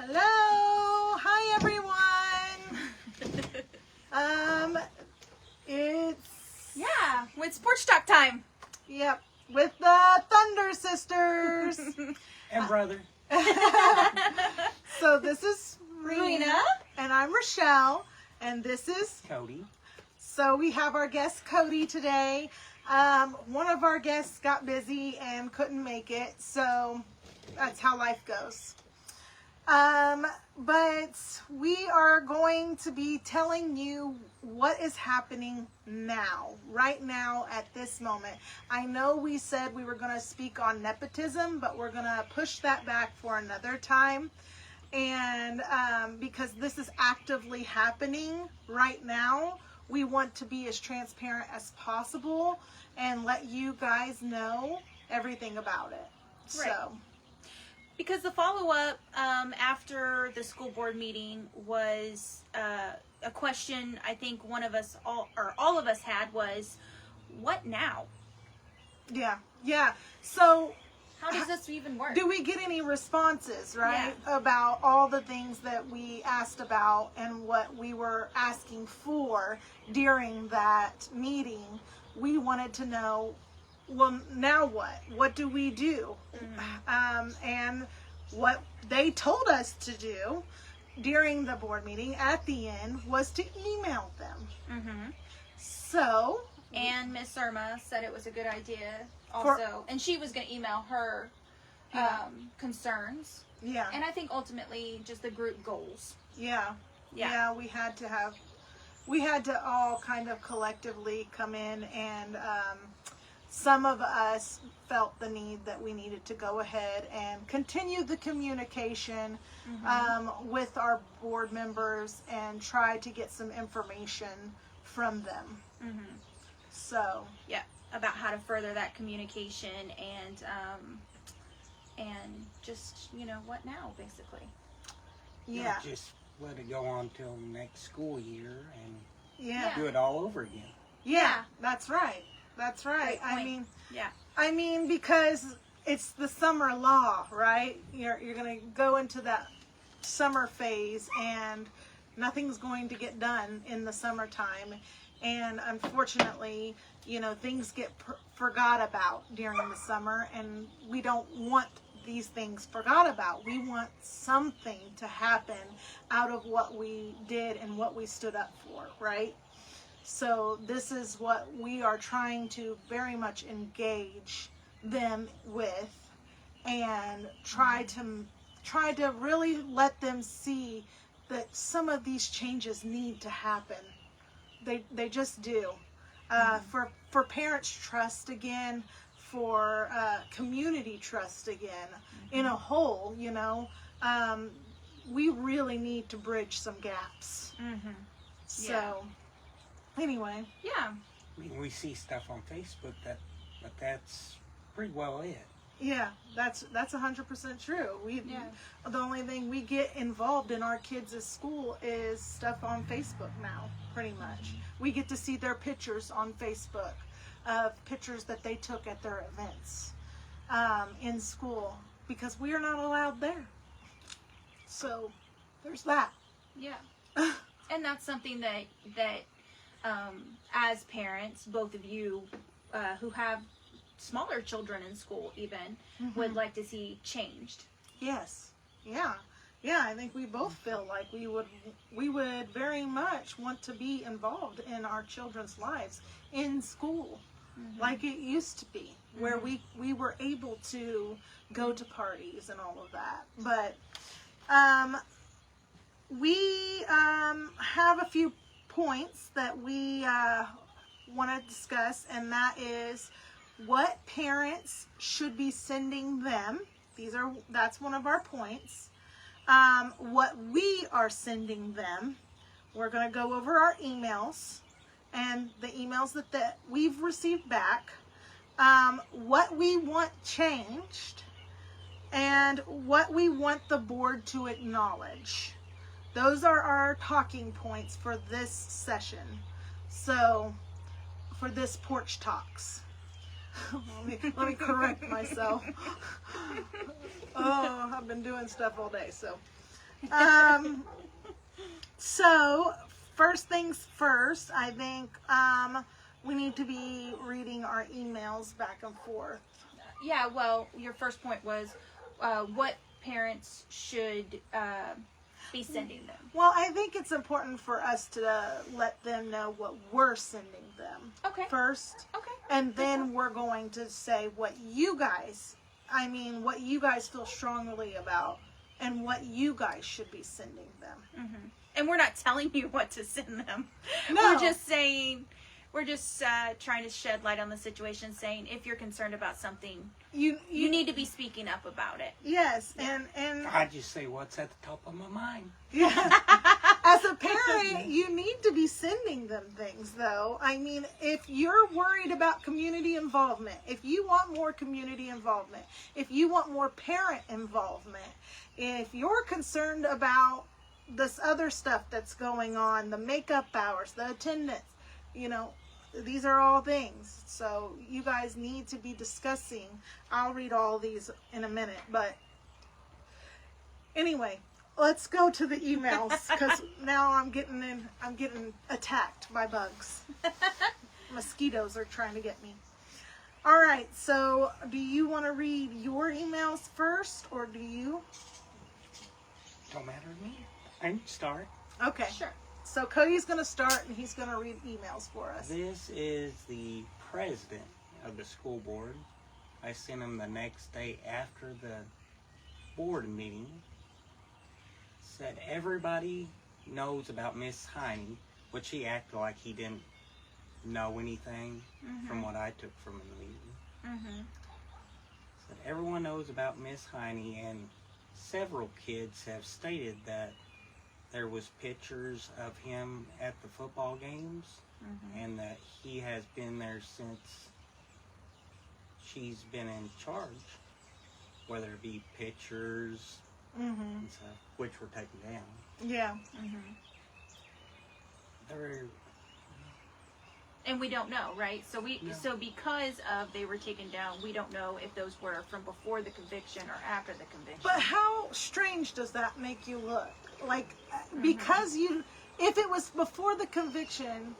Hello, hi everyone. It's Porch Talk time. Yep, with the Thunder Sisters and brother. So this is Rena. And I'm Rochelle, and this is Cody. So we have our guest Cody today. One of our guests got busy and couldn't make it, so that's how life goes. But we are going to be telling you what is happening now, right now at this moment. I know we said we were going to speak on nepotism, but we're going to push that back for another time. And because this is actively happening right now, we want to be as transparent as possible and let you guys know everything about it. Right. So. Because the follow-up after the school board meeting was a question I think all of us had was, what now? Yeah. So how does this even work? do we get any responses, right? Yeah. About all the things that we asked about and what we were asking for during that meeting? We wanted to know, well, now what? What do we do? Mm-hmm. And what they told us to do during the board meeting at the end was to email them. Mm-hmm. So. And Miss Irma said it was a good idea also. And she was going to email her concerns. Yeah. And I think ultimately just the group goals. Yeah, we had to all kind of collectively come in, and some of us felt the need that we needed to go ahead and continue the communication with our board members and try to get some information from them. Mm-hmm. So yeah, about how to further that communication and just, what now, basically. Yeah. Not just let it go on till next school year and Yeah. do it all over again. Yeah, that's right. That's right. I mean, because it's the summer law, right? You're going to go into that summer phase and nothing's going to get done in the summertime. And unfortunately, things get forgot about during the summer, and we don't want these things forgot about. We want something to happen out of what we did and what we stood up for, right? So this is what we are trying to very much engage them with, and try to really let them see that some of these changes need to happen. They just do. For parents' trust again, for community trust again, in a whole, we really need to bridge some gaps. Mm-hmm. So, anyway. Yeah. I mean, we see stuff on Facebook but that's pretty well it. Yeah, that's 100% true. The only thing we get involved in our kids' school is stuff on Facebook now, pretty much. We get to see their pictures on Facebook of pictures that they took at their events in school, because we are not allowed there. So there's that. Yeah. And that's something that as parents, both of you who have smaller children in school even would like to see changed. Yes. Yeah. I think we both feel like we would very much want to be involved in our children's lives in school, like it used to be, where we were able to go to parties and all of that. But we have a few points that we want to discuss, and that is what parents should be sending them. That's one of our points. What we are sending them. We're going to go over our emails and the emails that we've received back. What we want changed, and what we want the board to acknowledge. Those are our talking points for this session. So, for this Porch Talks. let me correct myself. Oh, I've been doing stuff all day. So, So, first things first, I think we need to be reading our emails back and forth. Yeah, well, your first point was what parents should be sending them. Well, I think it's important for us to let them know what we're sending them first. Okay. And then we're going to say what you guys feel strongly about and what you guys should be sending them. Mm-hmm. And we're not telling you what to send them. No. We're just trying to shed light on the situation, saying if you're concerned about something, you need to be speaking up about it. Yes, and I just say what's at the top of my mind. Yeah. As a parent, you need to be sending them things, though. I mean, if you're worried about community involvement, if you want more community involvement, if you want more parent involvement, if you're concerned about this other stuff that's going on, the makeup hours, the attendance, these are all things. So you guys need to be discussing. I'll read all these in a minute, but anyway, let's go to the emails because now I'm getting attacked by bugs. Mosquitoes are trying to get me. All right, so do you want to read your emails first, or do you? Don't matter to me. I can start. Okay. Sure. So Cody's going to start, and he's going to read emails for us. This is the president of the school board. I sent him the next day after the board meeting. Said everybody knows about Miss Heine, which he acted like he didn't know anything from what I took from the meeting. Said everyone knows about Miss Heine, and several kids have stated that there was pictures of him at the football games, and that he has been there since she's been in charge, whether it be pictures and stuff, which were taken down. Yeah. And we don't know, right? So so because of they were taken down, we don't know if those were from before the conviction or after the conviction. But how strange does that make you look? Like, because if it was before the conviction,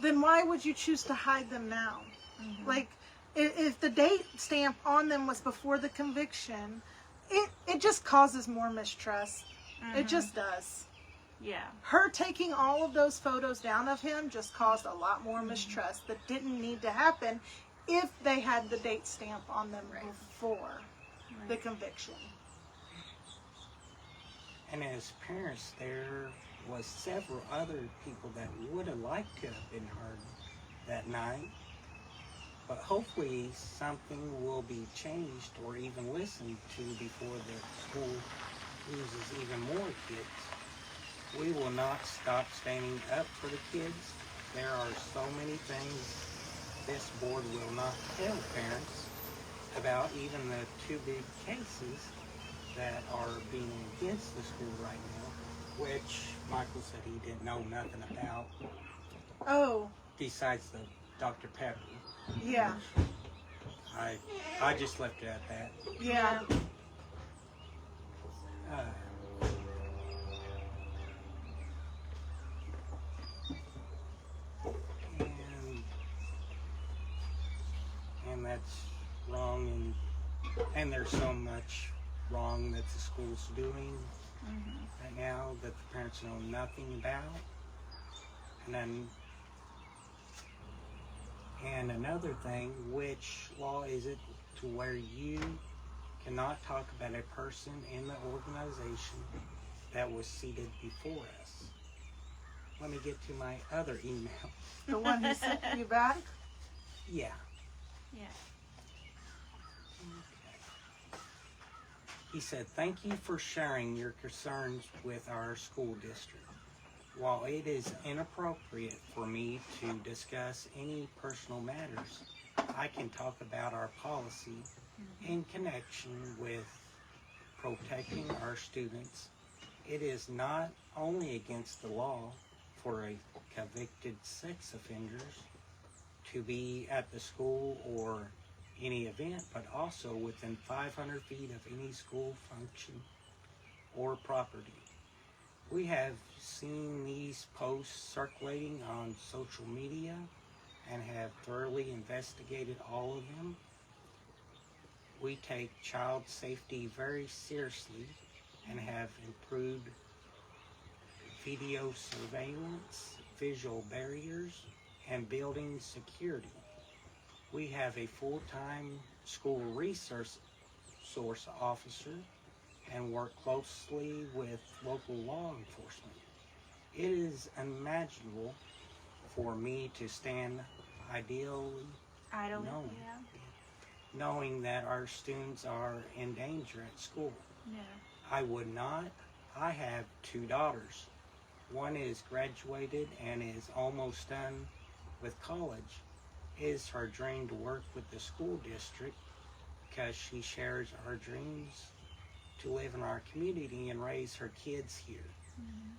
then why would you choose to hide them now? Like, if the date stamp on them was before the conviction, it just causes more mistrust. It just does. Yeah. Her taking all of those photos down of him just caused a lot more mistrust that didn't need to happen if they had the date stamp on them before the conviction. And as parents, there was several other people that would have liked to have been heard that night. But hopefully something will be changed or even listened to before the school loses even more kids. We will not stop standing up for the kids. There are so many things this board will not tell parents about, even the two big cases that are being against the school right now, which Michael said he didn't know nothing about. Oh. Besides the Dr. Pepper. Yeah. I just left it at that. Yeah. And that's wrong, and there's so much wrong that the school's doing right now that the parents know nothing about. And another thing, which law is it to where you cannot talk about a person in the organization that was seated before us? Let me get to my other email. The one he sent you back? Yeah. Yeah. Okay. He said, "Thank you for sharing your concerns with our school district. While it is inappropriate for me to discuss any personal matters, I can talk about our policy in connection with protecting our students. It is not only against the law for a convicted sex offenders to be at the school or any event, but also within 500 feet of any school function or property. We have seen these posts circulating on social media and have thoroughly investigated all of them. We take child safety very seriously and have improved video surveillance, visual barriers, and building security. We have a full-time school resource officer and work closely with local law enforcement. It is unimaginable for me to stand knowing that our students are in danger at school. Yeah. I would not. I have 2 daughters. One is graduated and is almost done with college. It is her dream to work with the school district because she shares our dreams to live in our community and raise her kids here. Mm-hmm.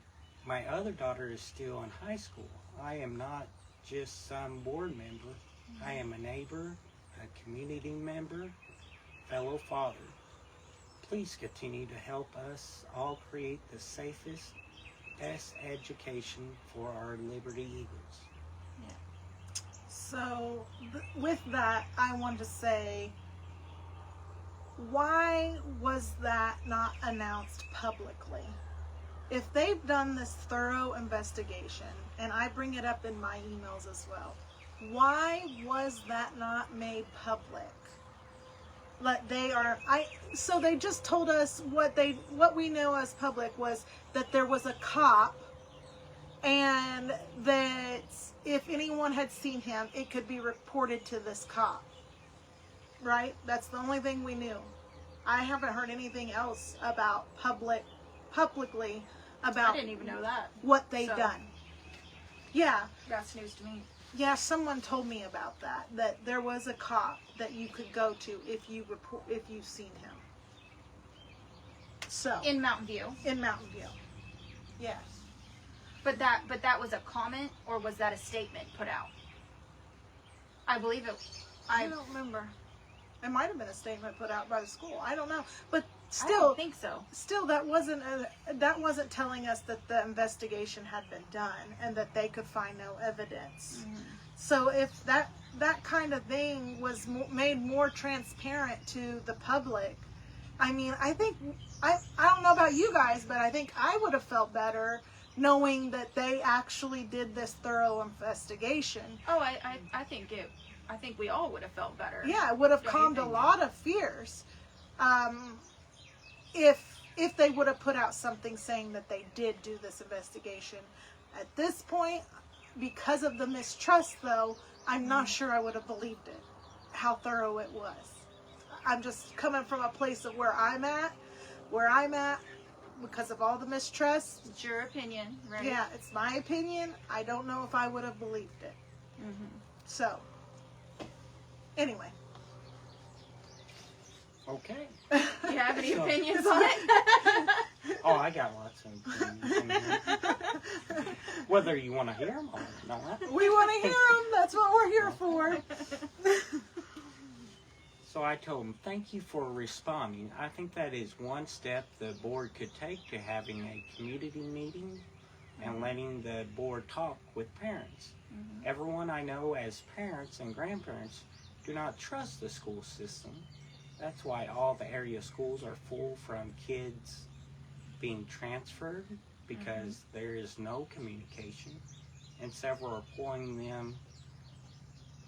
My other daughter is still in high school. I am not just some board member. Mm-hmm. I am a neighbor, a community member, fellow father. Please continue to help us all create the safest, best education for our Liberty Eagles. Yeah. So with that, I want to say, why was that not announced publicly? If they've done this thorough investigation, and I bring it up in my emails as well, why was that not made public? So they just told us what we know as public was that there was a cop, and that if anyone had seen him, it could be reported to this cop. Right? That's the only thing we knew. I haven't heard anything else about publicly about I didn't even know that. What they've done. Yeah. That's news to me. Yeah, someone told me about that there was a cop that you could go to if you've seen him. So in Mountain View. In Mountain View. Yes. But that was a comment, or was that a statement put out? I believe it. I don't remember. It might have been a statement put out by the school. I don't know. But still, I don't think so. Still, that wasn't telling us that the investigation had been done and that they could find no evidence. Mm-hmm. So if that kind of thing was made more transparent to the public, I mean, I think I don't know about you guys, but I think I would have felt better knowing that they actually did this thorough investigation. Oh, I think we all would have felt better. Yeah, it would have calmed a lot of fears. If they would have put out something saying that they did do this investigation. At this point, because of the mistrust, though, I'm not sure I would have believed it, how thorough it was. I'm just coming from a place of where I'm at, because of all the mistrust. It's your opinion, right? Yeah, it's my opinion. I don't know if I would have believed it. Mm-hmm. So, anyway. Okay. Do you have any opinions on it? Oh, I got lots of opinions. Whether you want to hear them or not. We want to hear them. That's what we're here for. So I told him, thank you for responding. I think that is one step the board could take to having a community meeting and letting the board talk with parents. Mm-hmm. Everyone I know as parents and grandparents do not trust the school system. That's why all the area schools are full from kids being transferred, because there is no communication, and several are pulling them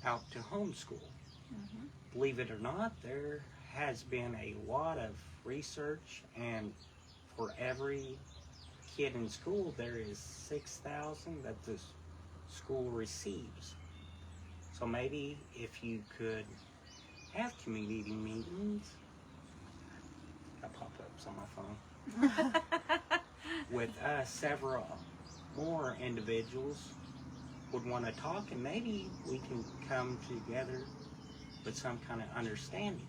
out to homeschool. Mm-hmm. Believe it or not, there has been a lot of research, and for every kid in school, there is 6,000 that the school receives. So maybe if you could have community meetings, got pop-ups on my phone, with several more individuals would want to talk, and maybe we can come together with some kind of understanding.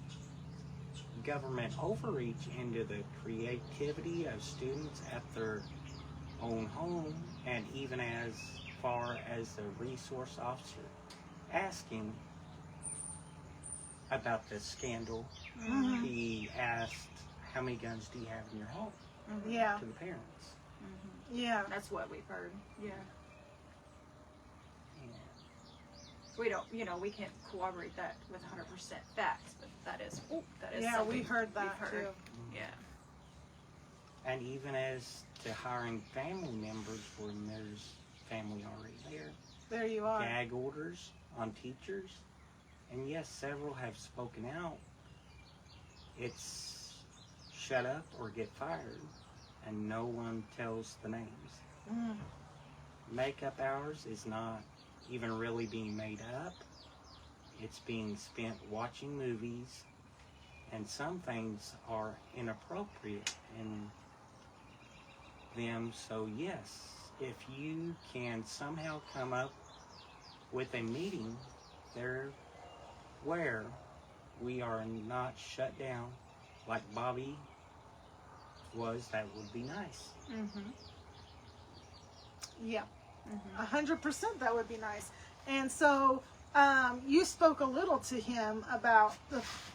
Government overreach into the creativity of students at their own home, and even as far as the resource officer asking about the scandal. Mm-hmm. He asked, how many guns do you have in your home? Yeah. to the parents. Yeah. That's what we've heard. Yeah. And We don't, we can't corroborate that with 100% facts, but that is Yeah, something we heard that we've heard. too. Yeah. And even as to hiring family members when there's family already there. There you are. Gag orders on teachers. And yes, several have spoken out. It's shut up or get fired. And no one tells the names. Makeup hours is not even really being made up. It's being spent watching movies. And some things are inappropriate in them. So yes, if you can somehow come up with a meeting there where we are not shut down like Bobby was, that would be nice. Yeah. 100% that would be nice. And so you spoke a little to him about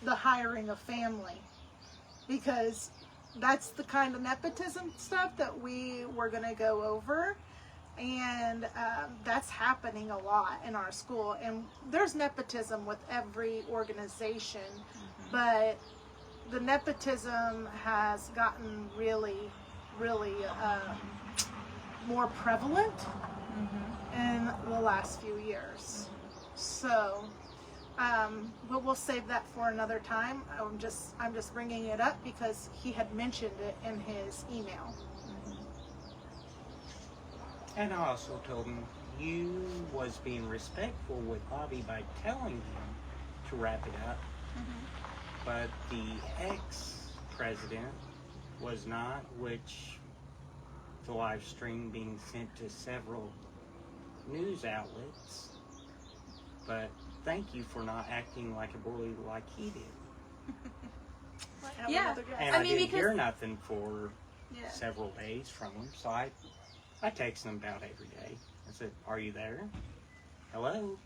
the hiring of family, because that's the kind of nepotism stuff that we were going to go over. And that's happening a lot in our school. And there's nepotism with every organization, but the nepotism has gotten really, really more prevalent in the last few years. So, but we'll save that for another time. I'm just bringing it up because he had mentioned it in his email. And I also told him you was being respectful with Bobby by telling him to wrap it up. But the ex-president was not, which the live stream being sent to several news outlets. But thank you for not acting like a bully like he did. Yeah. And I didn't hear nothing for several days from him, so I text him about every day. I said, "Are you there? Hello?"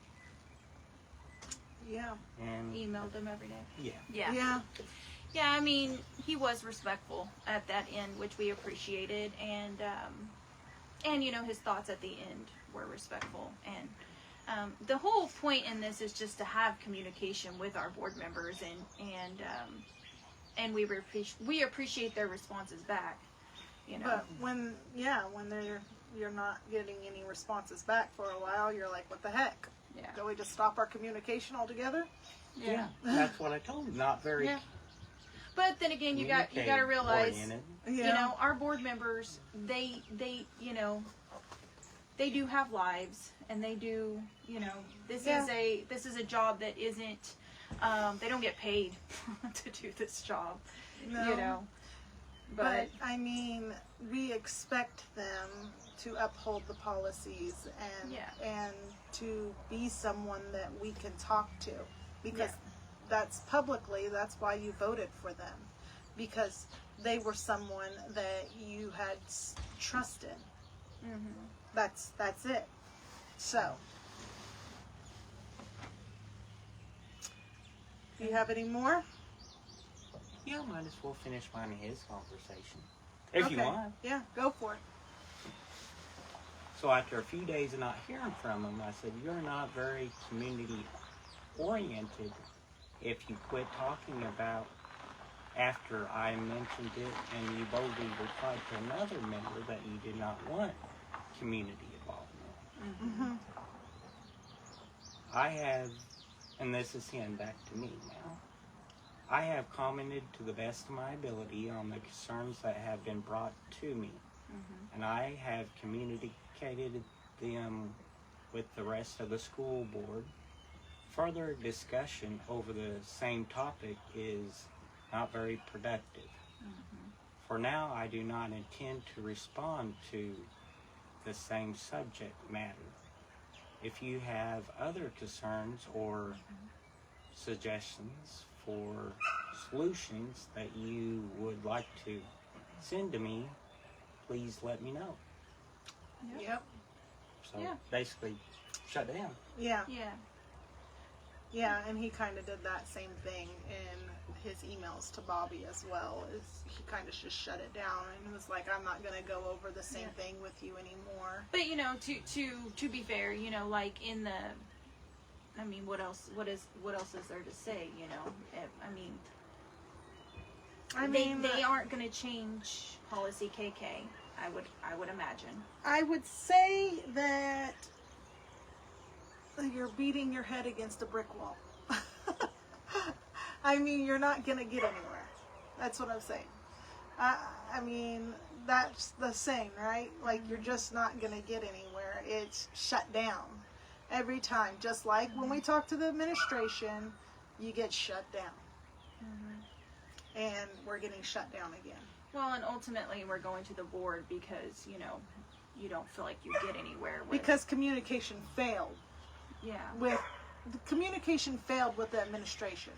Yeah. And Emailed him every day. Yeah. Yeah, I mean, he was respectful at that end, which we appreciated, and his thoughts at the end were respectful. And the whole point in this is just to have communication with our board members, and we appreciate their responses back. But when you're not getting any responses back for a while, you're like, what the heck? Yeah. Do we just stop our communication altogether? Yeah, that's what I told him. Not very. Yeah. But then again, you got to realize, our board members, they do have lives, and they do, this is a job that isn't, they don't get paid to do this job, No. But I mean, we expect them to uphold the policies and to be someone that we can talk to, because that's why you voted for them, because they were someone that you had trusted. That's it. So, do you have any more? Yeah, might as well finish mine in his conversation. If you want. Yeah, go for it. So after a few days of not hearing from him, I said, "You're not very community oriented if you quit talking about," after I mentioned it, and you boldly replied to another member that you did not want community involvement. I have, and this is him back to me now, I have commented to the best of my ability on the concerns that have been brought to me, and I have communicated them with the rest of the school board. Further discussion over the same topic is not very productive. For now, I do not intend to respond to the same subject matter. If you have other concerns or suggestions for solutions that you would like to send to me, please let me know. Yep. So basically, shut down. Yeah, and he kind of did that same thing in his emails to Bobby as well. Is he kind of just shut it down and was like, I'm not going to go over the same thing with you anymore. But you know, to be fair, you know, like in the, I mean, what else is there to say? You know, I mean, they aren't going to change policy KK. I would imagine. I would say that you're beating your head against a brick wall. I mean, you're not going to get anywhere. That's what I'm saying. I mean, that's the saying, right? Like, you're just not going to get anywhere. It's shut down every time. Just like when we talk to the administration, you get shut down. And we're getting shut down again. Well, and ultimately we're going to the board because, you know, you don't feel like you get anywhere with... Because communication failed. Yeah. The communication failed with the administration.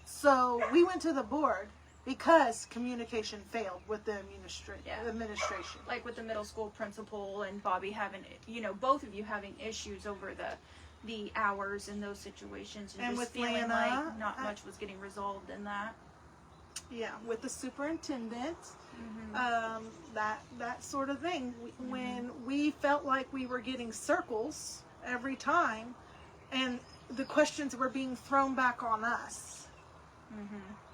So we went to the board because communication failed with the administration. Like with the middle school principal and Bobby having, you know, both of you having issues over the hours in those situations. And just with feeling Lana, like not much was getting resolved in that. Yeah, with the superintendent, that sort of thing. When we felt like we were getting circles every time, and the questions were being thrown back on us.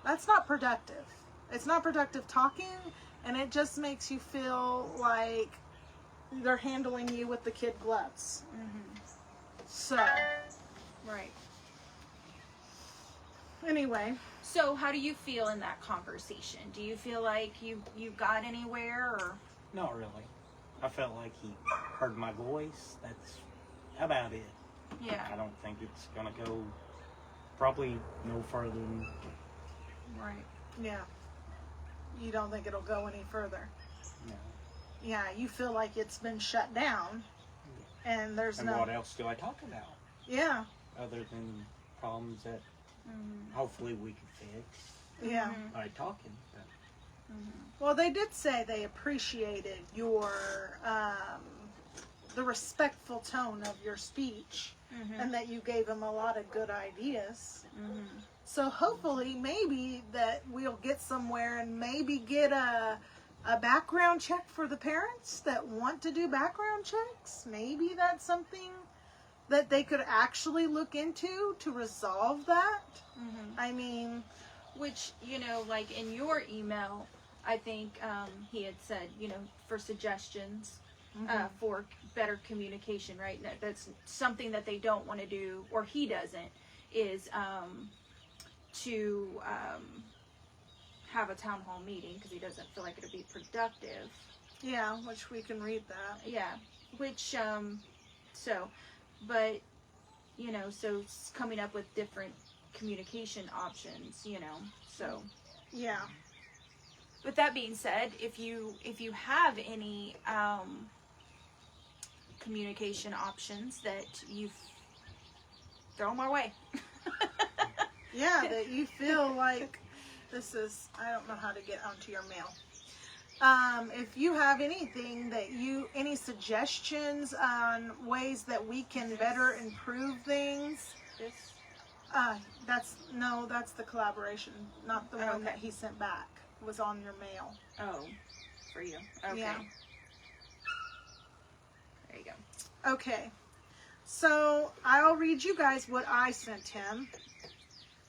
That's not productive. It's not productive talking, and it just makes you feel like they're handling you with the kid gloves. So, right. Anyway. So how do you feel in that conversation? Do you feel like you got anywhere, or? Not really. I felt like he heard my voice. That's about it. Yeah. I don't think it's going to go probably no further than... Right. Yeah. You don't think it'll go any further? No. Yeah, you feel like it's been shut down, and there's and what else do I talk about? Yeah. Other than problems that hopefully we can fix. Yeah. By talking. But. Well, they did say they appreciated your the respectful tone of your speech, and that you gave them a lot of good ideas. So hopefully, maybe that we'll get somewhere and maybe get a background check for the parents that want to do background checks. Maybe that's something that they could actually look into to resolve that. I mean, which, you know, like in your email, I think he had said, you know, for suggestions for better communication, right? That's something that they don't want to do, or he doesn't, is to have a town hall meeting because he doesn't feel like it'll be productive. Yeah, which we can read that. Yeah, which, but, you know, so coming up with different communication options, you know, so. Yeah. With that being said, if you have any communication options that you throw them our way. Yeah, that you feel like this is, I don't know how to get onto your mail. If you have anything that any suggestions on ways that we can better improve things. That's the collaboration, not the one that he sent back. It was on your mail. Oh, for you. Okay. Yeah. There you go. Okay. So I'll read you guys what I sent him.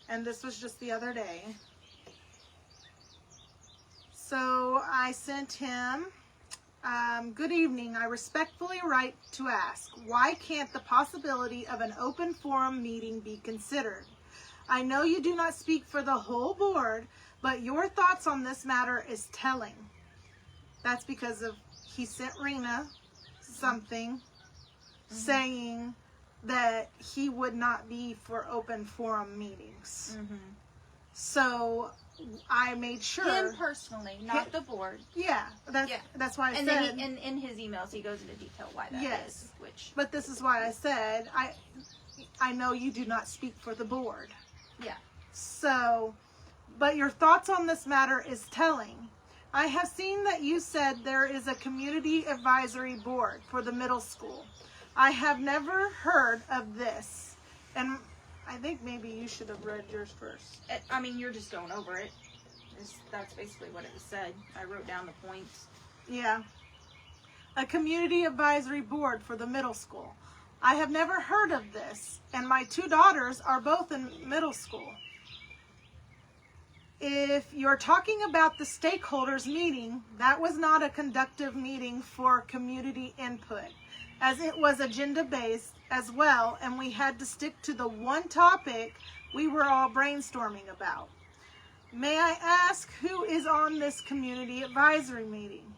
And this was just the other day. So I sent him, good evening. I respectfully write to ask, why can't the possibility of an open forum meeting be considered? I know you do not speak for the whole board, but your thoughts on this matter is telling. That's because he sent Rena something saying that he would not be for open forum meetings. So I made sure. Him personally, not the board. Yeah, that's why I said. And then in his emails, he goes into detail why that is. But this is why I said, I know you do not speak for the board. Yeah. So, but your thoughts on this matter is telling. I have seen that you said there is a community advisory board for the middle school. I have never heard of this, and I think maybe you should have read yours first. I mean, you're just going over it. That's basically what it said. I wrote down the points. Yeah. A community advisory board for the middle school. I have never heard of this, and my 2 daughters are both in middle school. If you're talking about the stakeholders meeting, that was not a conductive meeting for community input, as it was agenda-based as well, and we had to stick to the one topic we were all brainstorming about. May I ask who is on this community advisory meeting?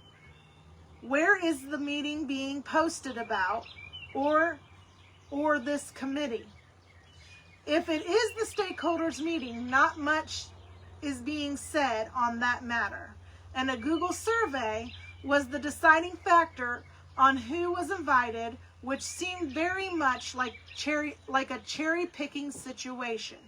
Where is the meeting being posted about, or this committee? If it is the stakeholders meeting, not much is being said on that matter, and a Google survey was the deciding factor on who was invited, which seemed very much like a cherry-picking situation.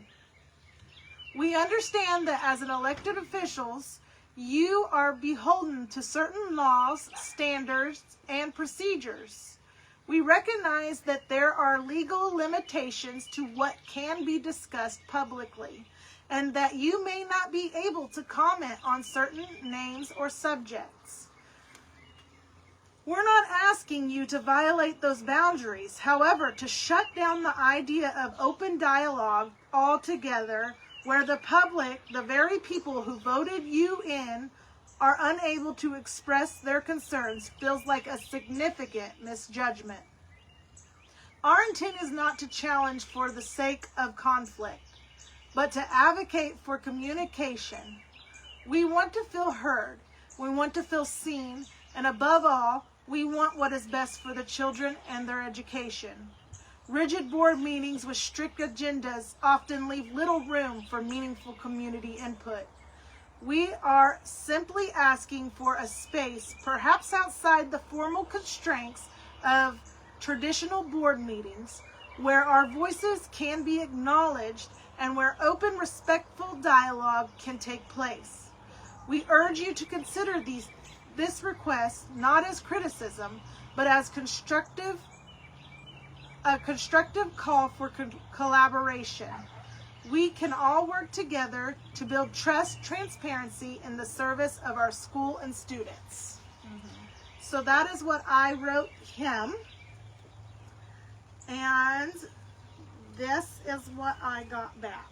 We understand that as an elected officials, you are beholden to certain laws, standards, and procedures. We recognize that there are legal limitations to what can be discussed publicly, and that you may not be able to comment on certain names or subjects. We're not asking you to violate those boundaries. However, to shut down the idea of open dialogue altogether, where the public, the very people who voted you in, are unable to express their concerns, feels like a significant misjudgment. Our intent is not to challenge for the sake of conflict, but to advocate for communication. We want to feel heard, we want to feel seen, and above all, we want what is best for the children and their education. Rigid board meetings with strict agendas often leave little room for meaningful community input. We are simply asking for a space, perhaps outside the formal constraints of traditional board meetings, where our voices can be acknowledged and where open, respectful dialogue can take place. We urge you to consider this request not as criticism, but as a constructive call for collaboration. We can all work together to build trust, transparency in the service of our school and students. So that is what I wrote him. And this is what I got back.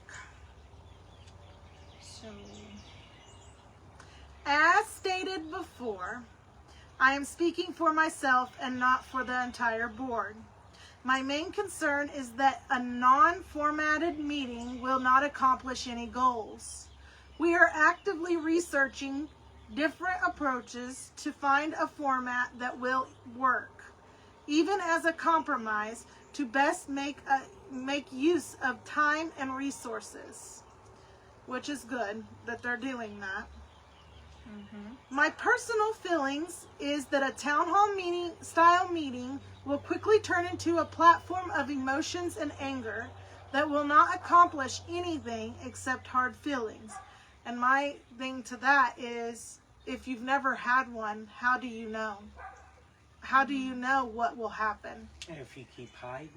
So, as stated before, I am speaking for myself and not for the entire board. My main concern is that a non-formatted meeting will not accomplish any goals. We are actively researching different approaches to find a format that will work, even as a compromise to best make use of time and resources, which is good that they're doing that. My personal feelings is that a town hall style meeting will quickly turn into a platform of emotions and anger that will not accomplish anything except hard feelings. And my thing to that is, if you've never had one, how do you know? How do you know what will happen? And if you keep hiding,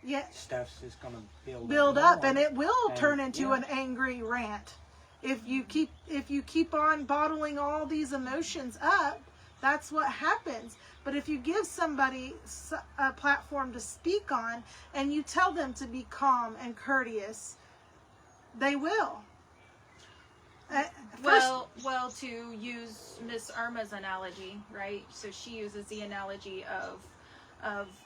yeah, stuff's just going to build up, and it will turn into an angry rant. If you keep on bottling all these emotions up, that's what happens. But if you give somebody a platform to speak on, and you tell them to be calm and courteous, they will. Well, to use Miss Irma's analogy, right? So she uses the analogy of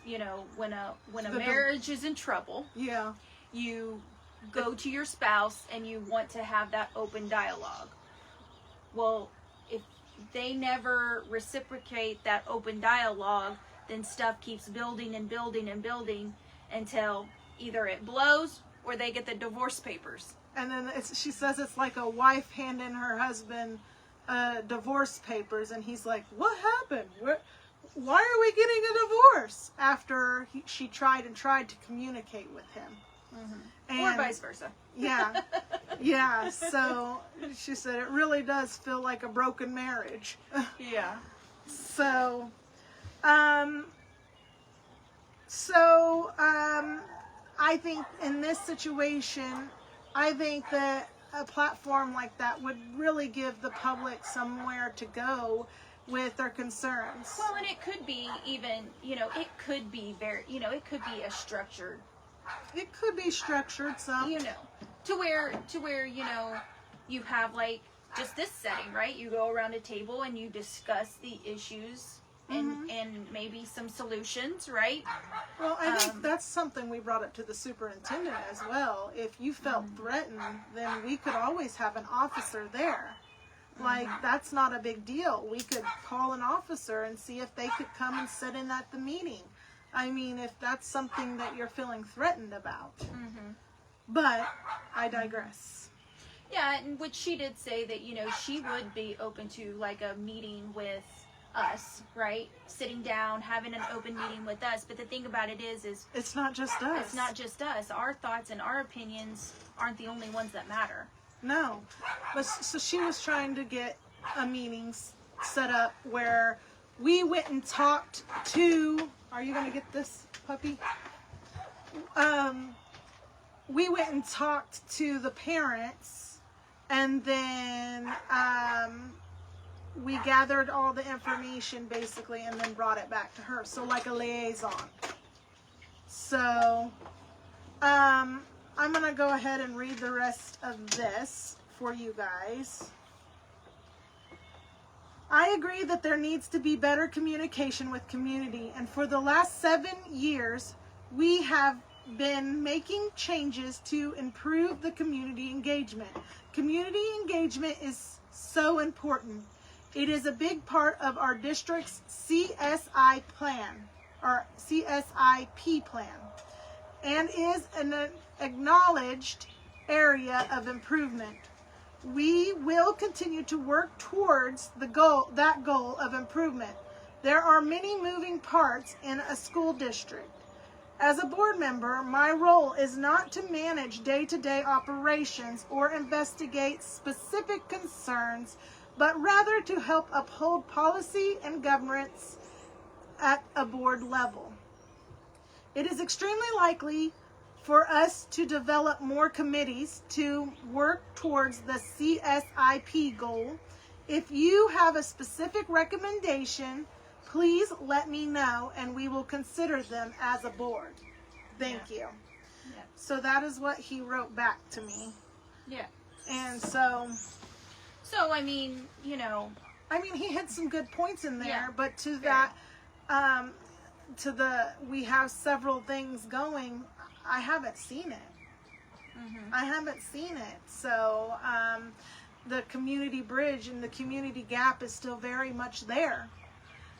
when a marriage is in trouble, yeah, you go to your spouse and you want to have that open dialogue. Well, if they never reciprocate that open dialogue, then stuff keeps building and building and building until either it blows or they get the divorce papers. And then she says it's like a wife handing her husband divorce papers, and he's like, "What happened? Why are we getting a divorce?" After she tried to communicate with him. Or vice versa. Yeah. Yeah. So she said it really does feel like a broken marriage. Yeah. So, I think in this situation, I think that a platform like that would really give the public somewhere to go with their concerns. Well, and it could be even, it could be very, it could be a structured. It could be structured some. To where, you have like just this setting, right? You go around a table and you discuss the issues and maybe some solutions, right? Well, I think that's something we brought up to the superintendent as well. If you felt threatened, then we could always have an officer there. Like, that's not a big deal. We could call an officer and see if they could come and sit in at the meeting. I mean, if that's something that you're feeling threatened about. But I digress. Yeah, and which she did say that, she would be open to like a meeting with us, right? Sitting down, having an open meeting with us. But the thing about it is it's not just us. It's not just us. Our thoughts and our opinions aren't the only ones that matter. No. But so she was trying to get a meeting set up where we went and talked to, are you going to get this, puppy? We went and talked to the parents, and then we gathered all the information basically and then brought it back to her. So like a liaison. So I'm going to go ahead and read the rest of this for you guys. I agree that there needs to be better communication with community, and for the last 7 years we have been making changes to improve the community engagement. Community engagement is so important. It is a big part of our district's CSI plan, or CSIP plan, and is an acknowledged area of improvement. We will continue to work towards that goal of improvement. There are many moving parts in a school district. As a board member, my role is not to manage day-to-day operations or investigate specific concerns, but rather to help uphold policy and governance at a board level. It is extremely likely for us to develop more committees to work towards the CSIP goal. If you have a specific recommendation, please let me know and we will consider them as a board. Thank you. Yeah. So that is what he wrote back to me. Yeah. And so I mean, he had some good points in there, yeah. But to that, we have several things going. I haven't seen it. I haven't seen it. So the community bridge and the community gap is still very much there.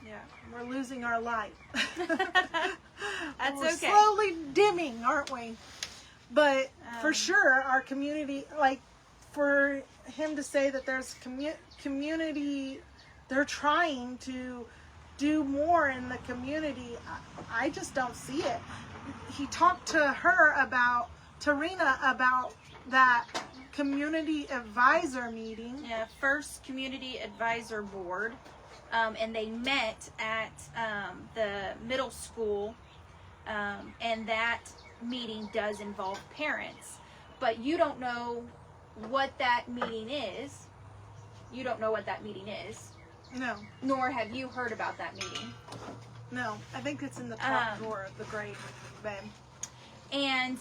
Yeah. We're losing our light. That's We're okay. slowly dimming, aren't we? But for sure, our community, like for him to say that there's community, they're trying to do more in the community. I just don't see it. He talked to her about, Tarina, about that community advisor meeting. Yeah, first community advisor board. And they met at the middle school, and that meeting does involve parents. But you don't know what that meeting is. You don't know what that meeting is. No. Nor have you heard about that meeting. No, I think it's in the top drawer of the grade, babe. And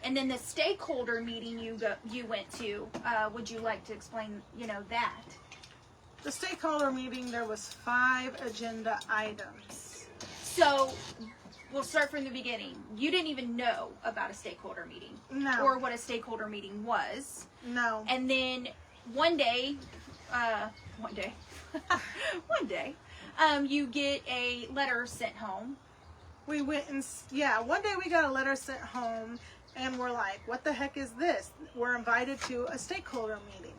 and then the stakeholder meeting you went to. Would you like to explain, that? The stakeholder meeting, there was 5 agenda items. So, we'll start from the beginning. You didn't even know about a stakeholder meeting. No. Or what a stakeholder meeting was. No. And then one day, you get a letter sent home. We went and, one day we got a letter sent home, and we're like, what the heck is this? We're invited to a stakeholder meeting.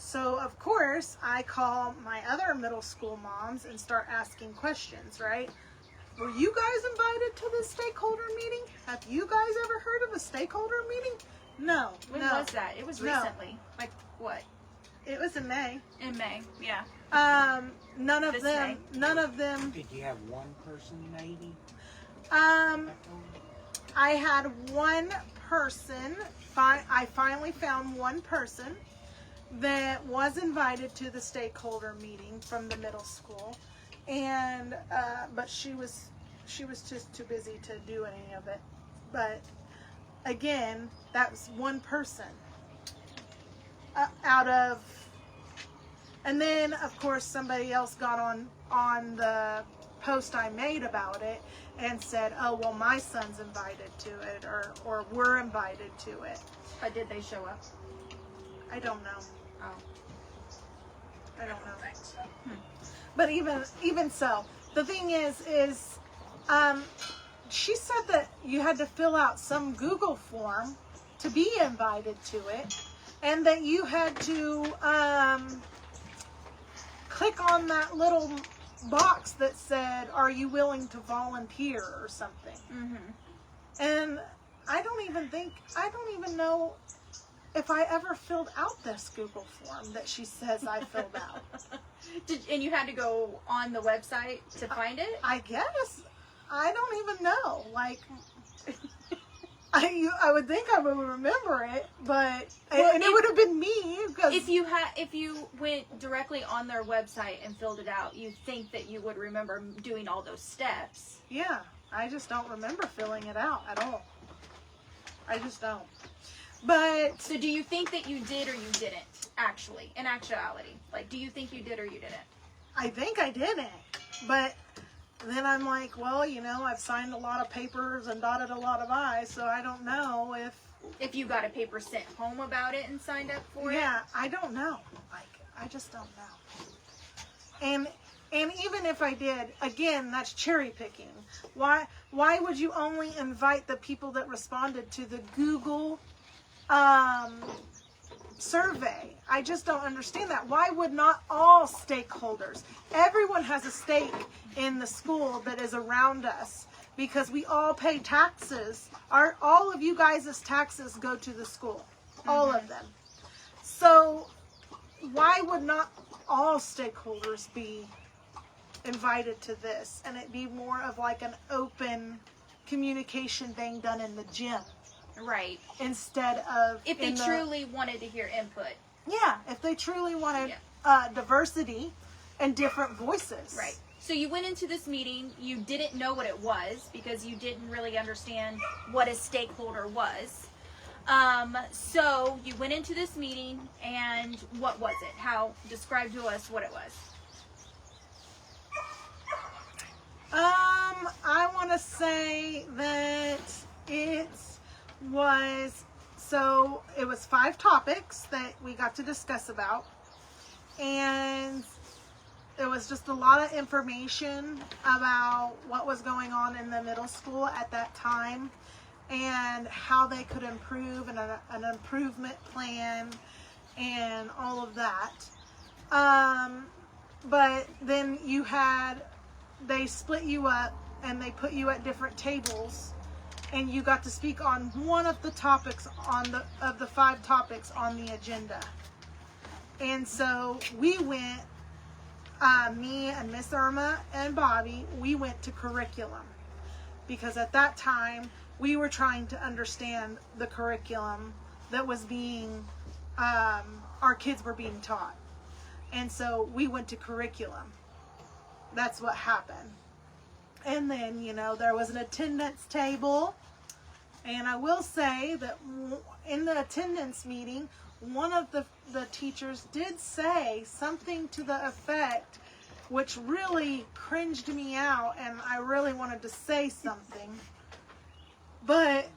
So, of course, I call my other middle school moms and start asking questions, right? Were you guys invited to this stakeholder meeting? Have you guys ever heard of a stakeholder meeting? No. When was that? It was recently. Like, what? It was in May. In May, yeah. None of them. Did you have one person maybe? I had one person, I finally found one person that was invited to the stakeholder meeting from the middle school, and but she was just too busy to do any of it. But again, that was one person out of, and then of course somebody else got on the post I made about it and said, oh, well, my son's invited to it, or we're invited to it. But did they show up? I don't know. Oh. I don't know. But even so, the thing is, she said that you had to fill out some Google form to be invited to it, and that you had to click on that little box that said, are you willing to volunteer or something. Mm-hmm. And I don't even know if I ever filled out this Google form that she says I filled out. And you had to go on the website to find it? I guess. I don't even know. Like, I would think I would remember it, but and it would have been me. Because if you went directly on their website and filled it out, you think that you would remember doing all those steps. Yeah, I just don't remember filling it out at all. I just don't. But so, do you think that you did or you didn't? Actually, in actuality, like, do you think you did or you didn't? I think I didn't, but then I'm like, well, I've signed a lot of papers and dotted a lot of I's, so I don't know if you got a paper sent home about it and signed up for it. Yeah, I don't know. Like, I just don't know. And even if I did, again, that's cherry picking. Why would you only invite the people that responded to the Google survey? I just don't understand that. Why would not all stakeholders? Everyone has a stake in the school that is around us because we all pay taxes. All of you guys' taxes go to the school. All of them. So why would not all stakeholders be invited to this and it be more of like an open communication thing done in the gym? Right. Instead of if they truly wanted to hear input. Yeah, if they truly wanted diversity and different voices. Right. So you went into this meeting, you didn't know what it was because you didn't really understand what a stakeholder was. So you went into this meeting, and what was it? Describe to us what it was. I want to say that it was 5 topics that we got to discuss about, and it was just a lot of information about what was going on in the middle school at that time and how they could improve and an improvement plan and all of that. But then they split you up and they put you at different tables, and you got to speak on one of the topics of the 5 topics on the agenda. And so we went, me and Miss Irma and Bobby, we went to curriculum, because at that time we were trying to understand the curriculum that was being, our kids were being taught. And so we went to curriculum. That's what happened. And then, there was an attendance table. And I will say that in the attendance meeting, one of the teachers did say something to the effect, which really cringed me out, and I really wanted to say something. But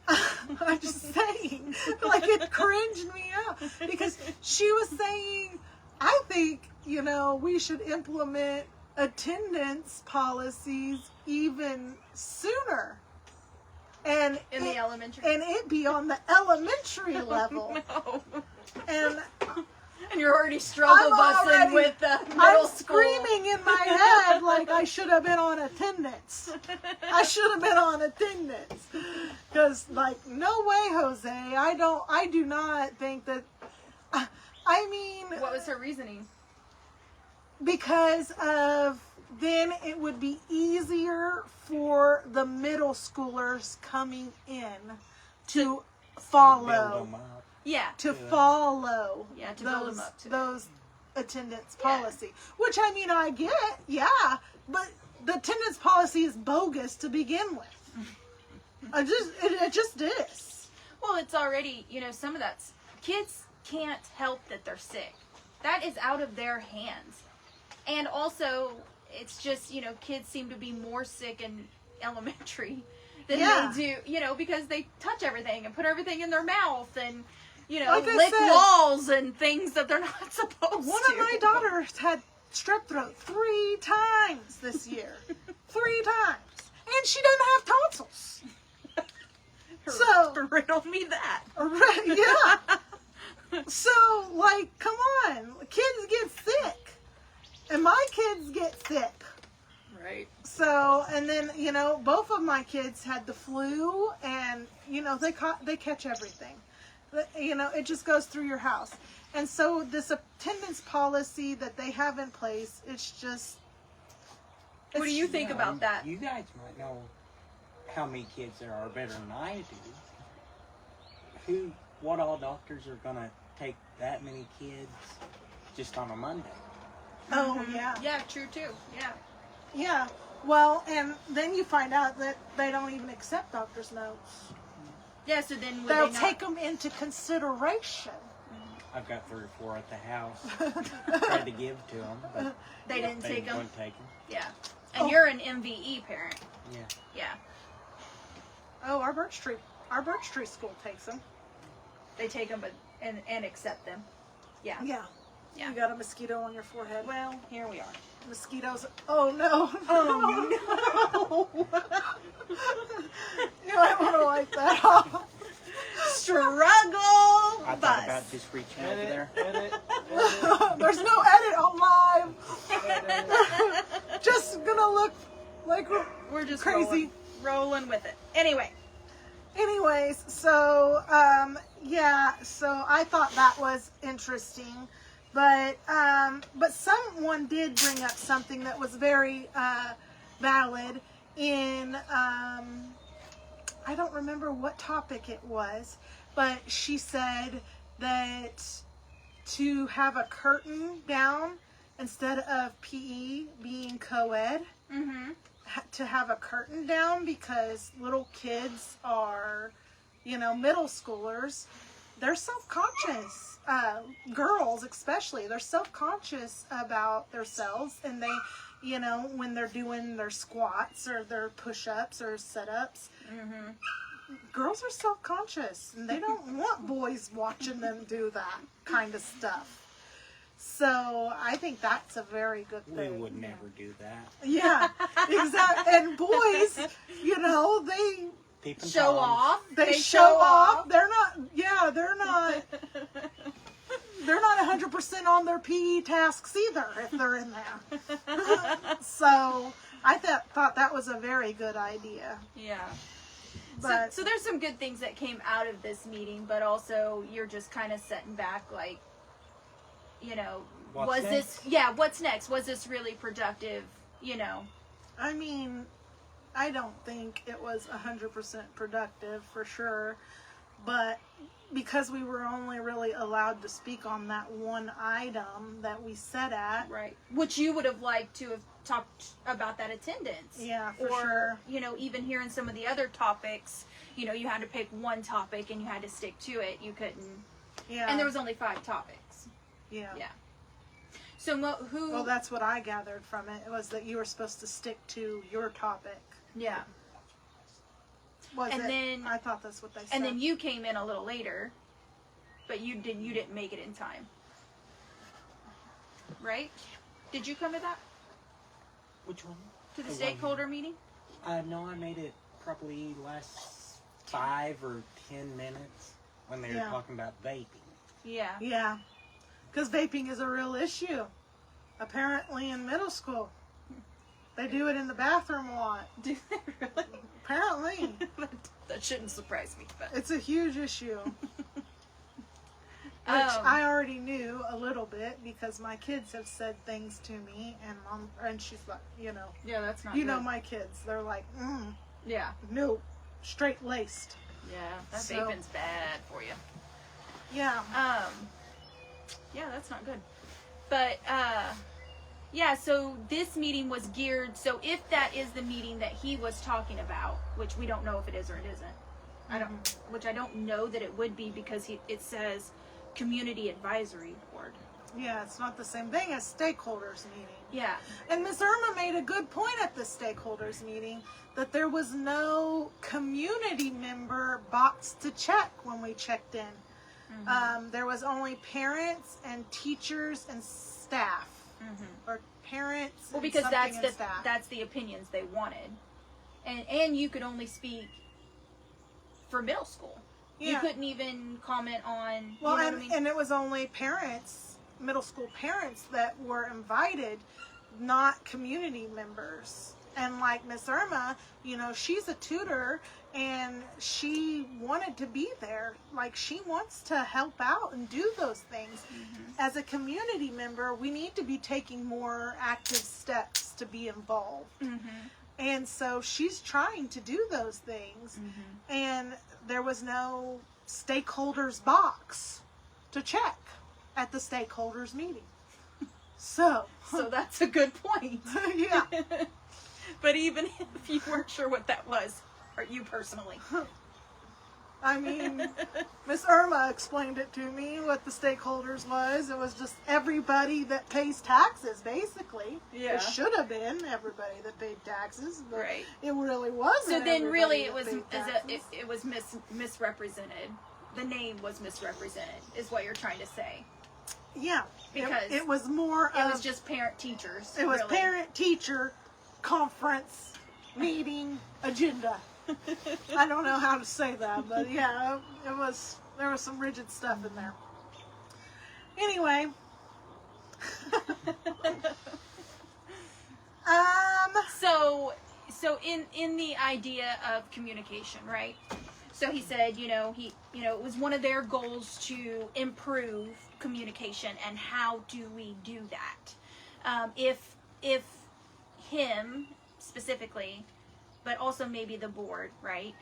I'm just saying, like, it cringed me out. Because she was saying, I think, we should implement attendance policies even sooner. And in the elementary, and it be on the elementary level. No. And you're already struggle busing with the middle I'm school. screaming in my head like I should have been on attendance. I should have been on attendance. Because, like, no way, Jose. I do not think that. I mean. What was her reasoning? because of then it would be easier for the middle schoolers coming in to follow. Yeah. To follow. Yeah, to build them up to those attendance policy. Which, I mean, I get, yeah, but the attendance policy is bogus to begin with. It just is. Well, it's already, some of that's, kids can't help that they're sick. That is out of their hands. And also, it's just, kids seem to be more sick in elementary than they do, because they touch everything and put everything in their mouth and, like lick walls and things that they're not supposed to. One of my daughters had strep throat 3 times this year. 3 times. And she doesn't have tonsils. So riddle me that. Yeah. So, like, come on. Kids get sick. And my kids get sick. Right. So, and then, both of my kids had the flu, and, they catch everything. It just goes through your house. And so this attendance policy that they have in place, it's just... What do you think about that? You guys might know how many kids there are better than I do. What all doctors are going to take that many kids just on a Monday? Oh, yeah. Yeah, true, too. Yeah. Yeah. Well, and then you find out that they don't even accept doctor's notes. Yeah, so then they'll take them into consideration. I've got 3 or 4 at the house. Tried to give to them, but they didn't take them. Wouldn't take them. Yeah, and you're an MVE parent. Yeah. Yeah. Oh, our Birch Tree school takes them. They take them, but and accept them. Yeah. Yeah. You got a mosquito on your forehead. Well, here we are. Mosquitoes. Oh no. Oh no. You might want to wipe that off. Struggle. I thought about just reaching over there. Edit. There's no edit on live. Just gonna look like we're just crazy. Rolling with it. Anyways, so so I thought that was interesting, but someone did bring up something that was very valid in I don't remember what topic it was, but she said that to have a curtain down instead of PE being co-ed, to have a curtain down because little kids are, middle schoolers, they're self-conscious. Girls especially, they're self-conscious about themselves, and they, when they're doing their squats or their push-ups or sit-ups, girls are self-conscious, and they don't want boys watching them do that kind of stuff. So I think that's a very good thing. We would never do that. Yeah, exactly. And boys, they show off. They show off. They're not. They're not. They're not 100% on their PE tasks either if they're in there. So I thought that was a very good idea. Yeah. But so there's some good things that came out of this meeting, but also you're just kind of sitting back like, what's next? What's next? Was this really productive? I mean, I don't think it was 100% productive for sure, but because we were only really allowed to speak on that one item that we sat at. Right. Which you would have liked to have talked about that attendance. Yeah, for or, sure. Even hearing some of the other topics, you had to pick one topic and you had to stick to it. You couldn't. Yeah. And there was only 5 topics. Yeah. Yeah. So who... Well, that's what I gathered from it. It was that you were supposed to stick to your topic. Yeah. Then I thought that's what they said. And then you came in a little later, but you didn't make it in time. Right? Did you come to that? Which one? To the stakeholder meeting? No, I made it probably last 5 or 10 minutes when they were talking about vaping. Yeah. Yeah. Because vaping is a real issue. Apparently in middle school. They do it in the bathroom a lot. Do they really? Apparently. That shouldn't surprise me. But. It's a huge issue. I already knew a little bit because my kids have said things to me, and mom, and she's like, you know, yeah, that's not. You good. know, my kids, they're like, yeah, no, straight laced. Yeah, that vaping's bad for you. Yeah. Yeah, that's not good. But yeah, so this meeting was geared. So if that is the meeting that he was talking about, which we don't know if it is or it isn't, which I don't know that it would be because it says Community Advisory Board. Yeah, it's not the same thing as stakeholders meeting. Yeah. And Ms. Irma made a good point at the stakeholders meeting that there was no community member box to check when we checked in. There was only parents and teachers and staff, or parents. Well, because that's the opinions they wanted, and you could only speak for middle school. Yeah. You couldn't even comment on. Well, you know what I mean? And it was only parents, middle school parents, that were invited, not community members. And like Miss Irma, you know, she's a tutor and she wanted to be there. Like, she wants to help out and do those things. As a community member, we need to be taking more active steps to be involved. And so she's trying to do those things. And there was no stakeholders box to check at the stakeholders meeting. So that's a good point. Yeah. But even if you weren't sure what that was, or you personally. I mean, Miss Irma explained it to me, what the stakeholders was. It was just everybody that pays taxes, basically. Yeah. It should have been everybody that paid taxes, but it really wasn't. So then really it was misrepresented. The name was misrepresented, is what you're trying to say. Yeah. Because it was more it was just parent-teachers. It was parent-teacher conference meeting agenda. I don't know how to say that, but yeah, there was some rigid stuff in there. Anyway, so in the idea of communication, right? So he said, it was one of their goals to improve communication, and how do we do that? If him specifically, but also maybe the board, right,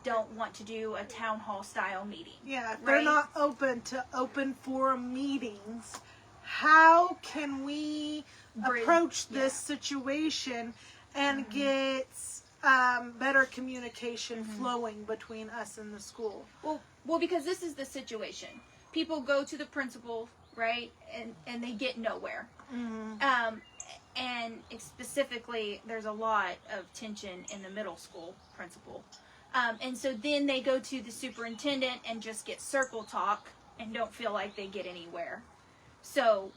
don't want to do a town hall style meeting. Yeah, if they're not open to open forum meetings, how can we approach this situation and get better communication flowing between us and the school? Well, because this is the situation. People go to the principal, right, and they get nowhere. And specifically, there's a lot of tension in the middle school principal. And so then they go to the superintendent and just get circle talk and don't feel like they get anywhere. So,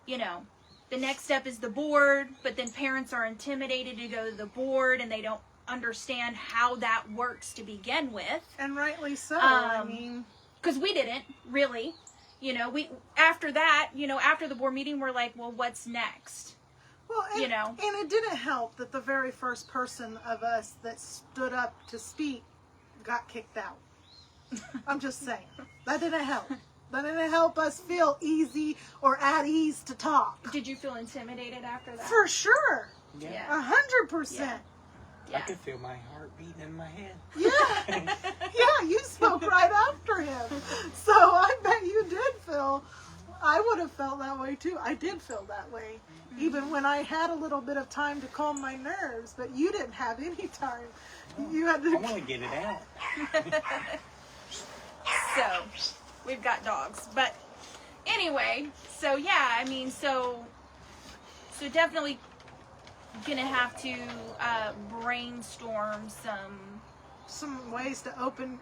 the next step is the board, but then parents are intimidated to go to the board and they don't understand how that works to begin with. And rightly so. I mean, because we didn't really, after that, after the board meeting, we're like, well, what's next? Well, and it didn't help that the very first person of us that stood up to speak got kicked out. I'm just saying. That didn't help. That didn't help us feel easy or at ease to talk. Did you feel intimidated after that? For sure. Yeah. 100%. Yeah. I could feel my heart beating in my head. Yeah. Yeah, you spoke right after him. So I bet you did feel, I would have felt that way too. I did feel that way. Even when I had a little bit of time to calm my nerves, but you didn't have any time. You had to. I want to get it out. So, we've got dogs. But anyway, so yeah, I mean, so definitely gonna have to brainstorm some ways to open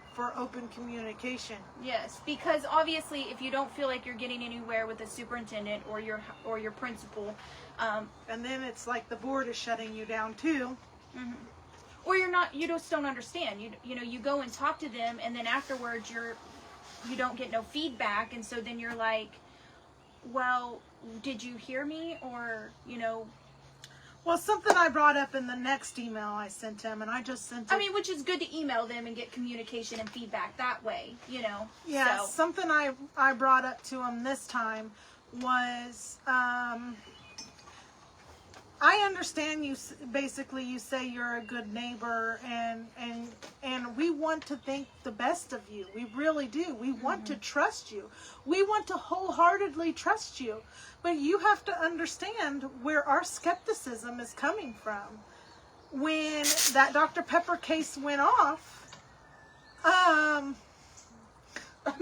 communication. Yes, because obviously if you don't feel like you're getting anywhere with the superintendent or your principal, and then it's like the board is shutting you down too. Or you just don't understand. You go and talk to them, and then afterwards you don't get no feedback, and so then you're like, well, did you hear me? Or Well, something I brought up in the next email I sent him, and I just sent it. I mean, which is good to email them and get communication and feedback that way, you know. Yeah, so. Something I brought up to him this time was, I understand you basically you say you're a good neighbor and we want to think the best of you. We really do. We want to trust you. We want to wholeheartedly trust you. But you have to understand where our skepticism is coming from. When that Dr. Pepper case went off, I'm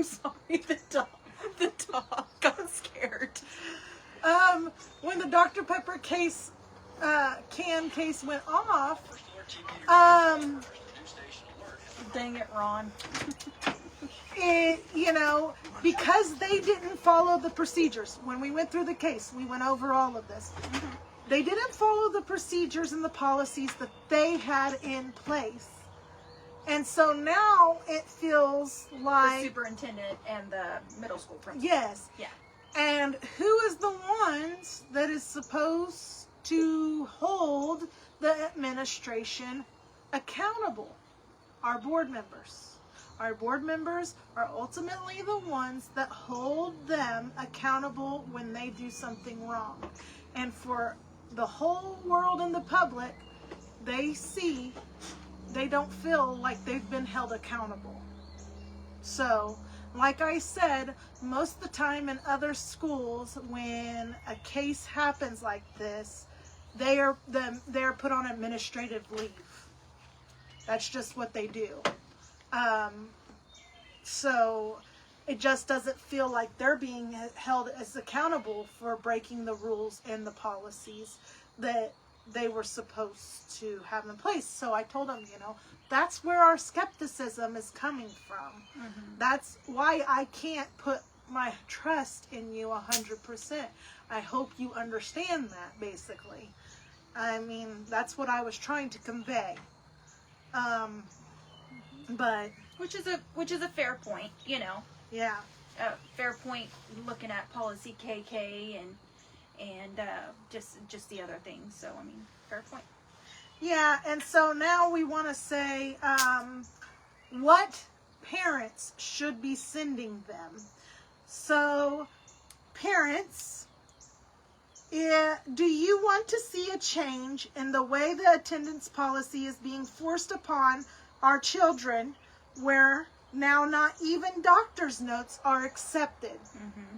sorry, the dog got scared. When the Dr. Pepper case case went off, dang it, Ron. Because they didn't follow the procedures. When we went through the case, we went over all of this. They didn't follow the procedures and the policies that they had in place. And so now it feels like... The superintendent and the middle school principal. Yes. Yeah. And who is the ones that is supposed to hold the administration accountable? Our board members. Our board members are ultimately the ones that hold them accountable when they do something wrong. And for the whole world and the public, they don't feel like they've been held accountable. So, like I said, most of the time in other schools, when a case happens like this, they're put on administrative leave. That's just what they do. So it just doesn't feel like they're being held as accountable for breaking the rules and the policies that they were supposed to have in place. So I told them, that's where our skepticism is coming from. That's why I can't put my trust in you 100%. I hope you understand that, basically. I mean, that's what I was trying to convey. But which is a fair point, Yeah. Fair point looking at policy KK and just the other things. So I mean, fair point. Yeah, and so now we want to say what parents should be sending them. So, parents, do you want to see a change in the way the attendance policy is being forced upon our children, where now not even doctor's notes are accepted?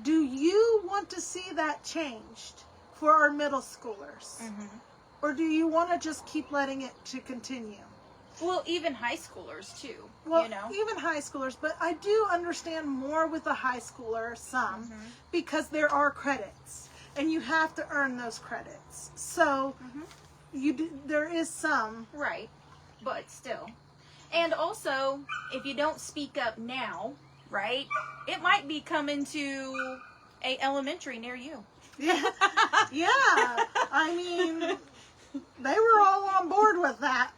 Do you want to see that changed for our middle schoolers? Or do you want to just keep letting it to continue? Well, even high schoolers too, Well, even high schoolers, but I do understand more with a high schooler, some, because there are credits, and you have to earn those credits. So, there is some. Right, but still. And also, if you don't speak up now, right, it might be coming to a elementary near you. Yeah, yeah. I mean, they were all on board with that.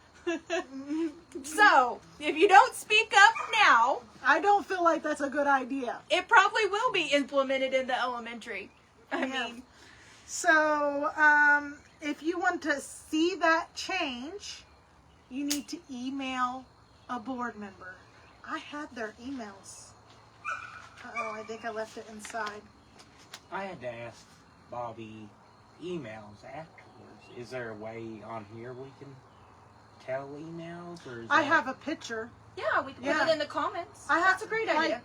So, if you don't speak up now, I don't feel like that's a good idea. It probably will be implemented in the elementary. I mean. So, if you want to see that change, you need to email a board member. I had their emails. Uh-oh, I think I left it inside. I had to ask Bobby emails afterwards. Is there a way on here we can tell emails? Or I have a picture. Yeah, we can put it in the comments. That's a great idea.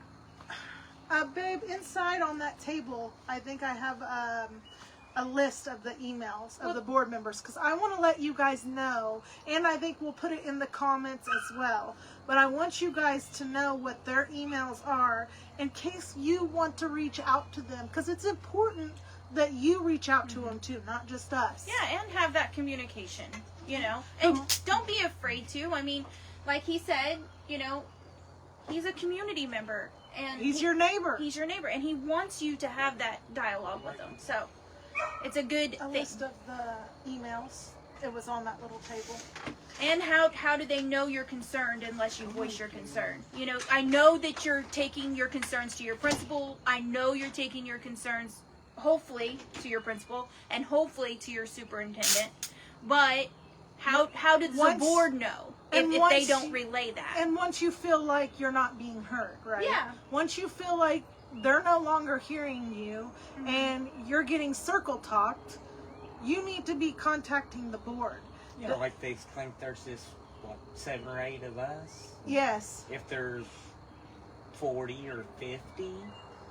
Babe, inside on that table, I think I have a list of the emails of the board members, because I want to let you guys know, and I think we'll put it in the comments as well, but I want you guys to know what their emails are in case you want to reach out to them, because it's important that you reach out to them too, not just us. Yeah, and have that communication, and don't be afraid to. I mean, like he said, he's a community member, and he's your neighbor. He's your neighbor, and he wants you to have that dialogue with him. So it's a good thing. List of the emails. It was on that little table. And how do they know you're concerned unless you voice your concern? I know that you're taking your concerns to your principal. I know you're taking your concerns, hopefully, to your principal, and hopefully to your superintendent. But how does the board know if they don't relay that? And once you feel like you're not being heard, right? Yeah. Once you feel like they're no longer hearing you and you're getting circle talked, you need to be contacting the board. You know, like they think there's this, 7 or 8 of us? Yes. If there's 40 or 50,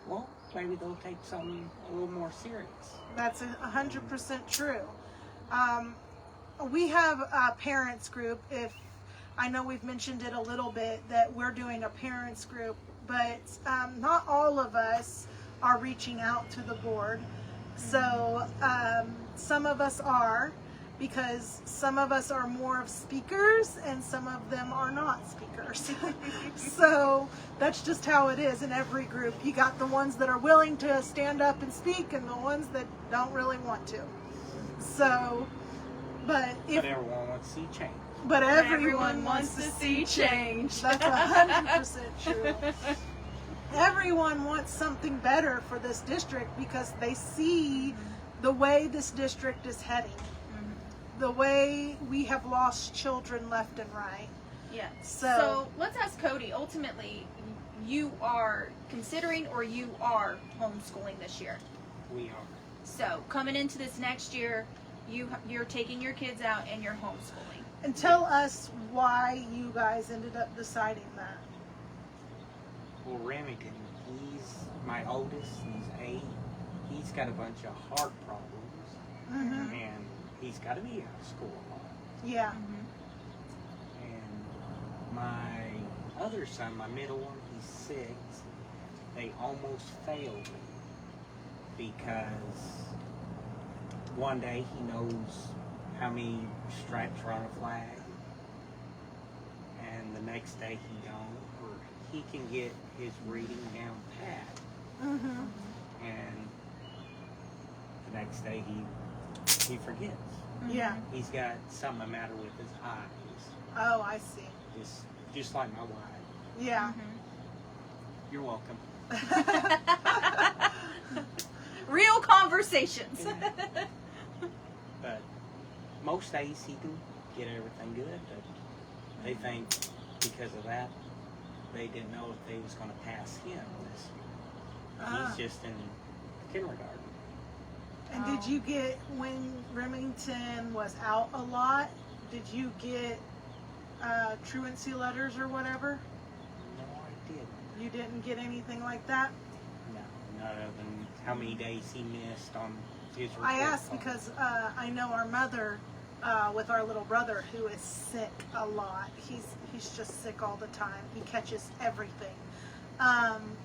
well, maybe they'll take something a little more serious. That's 100% true. We have a parents group. I know we've mentioned it a little bit that we're doing a parents group, but not all of us are reaching out to the board. So some of us are, because some of us are more of speakers and some of them are not speakers. So that's just how it is in every group. You got the ones that are willing to stand up and speak and the ones that don't really want to. So, but everyone wants to see change. But everyone wants to see change. That's 100% true. Everyone wants something better for this district because they see the way this district is heading. The way we have lost children left and right. Yeah. So let's ask Cody. Ultimately, you are considering or you are homeschooling this year? We are. So coming into this next year, you're taking your kids out and you're homeschooling. And tell us why you guys ended up deciding that. Well, Remington, he's my oldest. He's 8. He's got a bunch of heart problems. And he's got to be out of school a lot. Yeah. And my other son, my middle one, he's 6. They almost failed me because one day he knows how many stripes are on a flag, and the next day he don't, or he can get his reading down pat, and the next day he forgets. Yeah. He's got something the matter with his eyes. Oh, I see. Just like my wife. Yeah. You're welcome. Real conversations. But most days he can get everything good, but they think because of that they didn't know if they was going to pass him this year. He's just in kindergarten. And did you get, when Remington was out a lot, did you get truancy letters or whatever? No, I didn't. You didn't get anything like that? No, not other than how many days he missed on his report I asked card. because I know our mother, with our little brother, who is sick a lot. He's just sick all the time. He catches everything.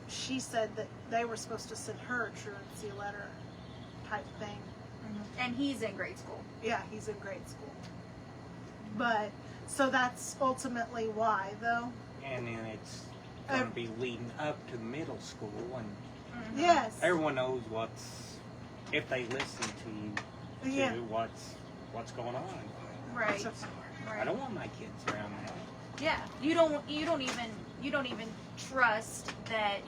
She said that they were supposed to send her a truancy letter type thing. And he's in grade school. Yeah, he's in grade school. But, so that's ultimately why, though. And then it's going to be leading up to middle school, and yes, everyone knows if they listen to you, what's going on. Right. I don't want my kids around that. Yeah. You don't even trust that.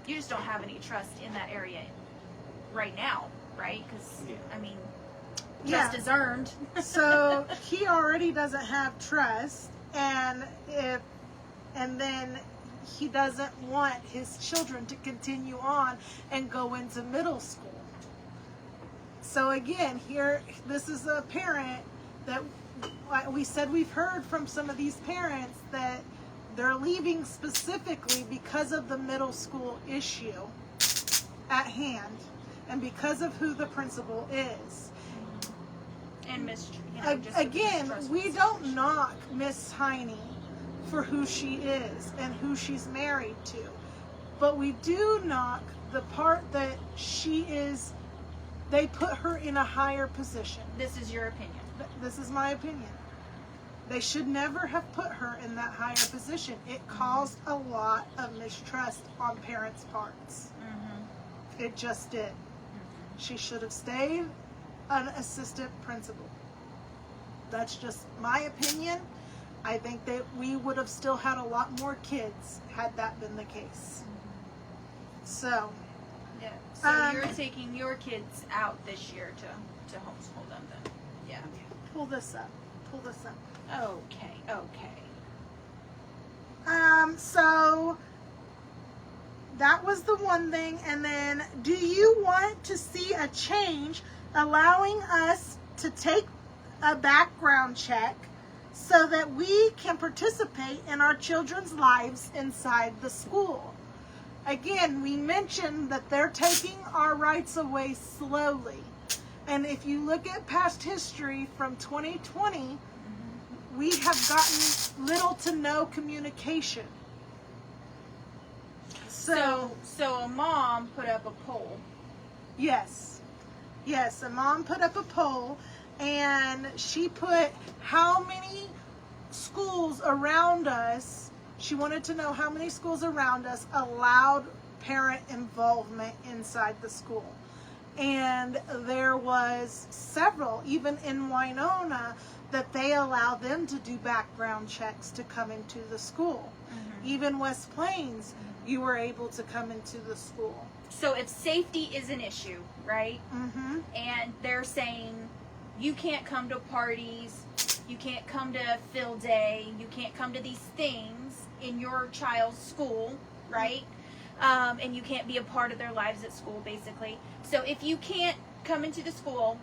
You just don't have any trust in that area right now, right? Because I mean, trust is earned. So he already doesn't have trust, and then he doesn't want his children to continue on and go into middle school. So again, this is a parent that we said we've heard from some of these parents that they're leaving specifically because of the middle school issue at hand and because of who the principal is. And again, we don't knock Miss Heine for who she is and who she's married to, but we do knock the part that they put her in a higher position. This is your opinion. This is my opinion. They should never have put her in that higher position. It caused a lot of mistrust on parents' parts. It just did. She should have stayed an assistant principal. That's just my opinion. I think that we would have still had a lot more kids had that been the case. So, Yeah. So you're taking your kids out this year to homeschool them then? Yeah. Pull this up. Okay. So that was the one thing. And then, do you want to see a change allowing us to take a background check so that we can participate in our children's lives inside the school? Again, we mentioned that they're taking our rights away slowly. And if you look at past history from 2020, we have gotten little to no communication. So a mom put up a poll. Yes, a mom put up a poll, and she put how many schools around us, she wanted to know how many schools around us allowed parent involvement inside the school. And there was several, even in Winona, that they allow them to do background checks to come into the school. Even West Plains, you were able to come into the school. So if safety is an issue, right? And they're saying you can't come to parties, you can't come to field day, you can't come to these things in your child's school, right? And you can't be a part of their lives at school, basically. So if you can't come into the school,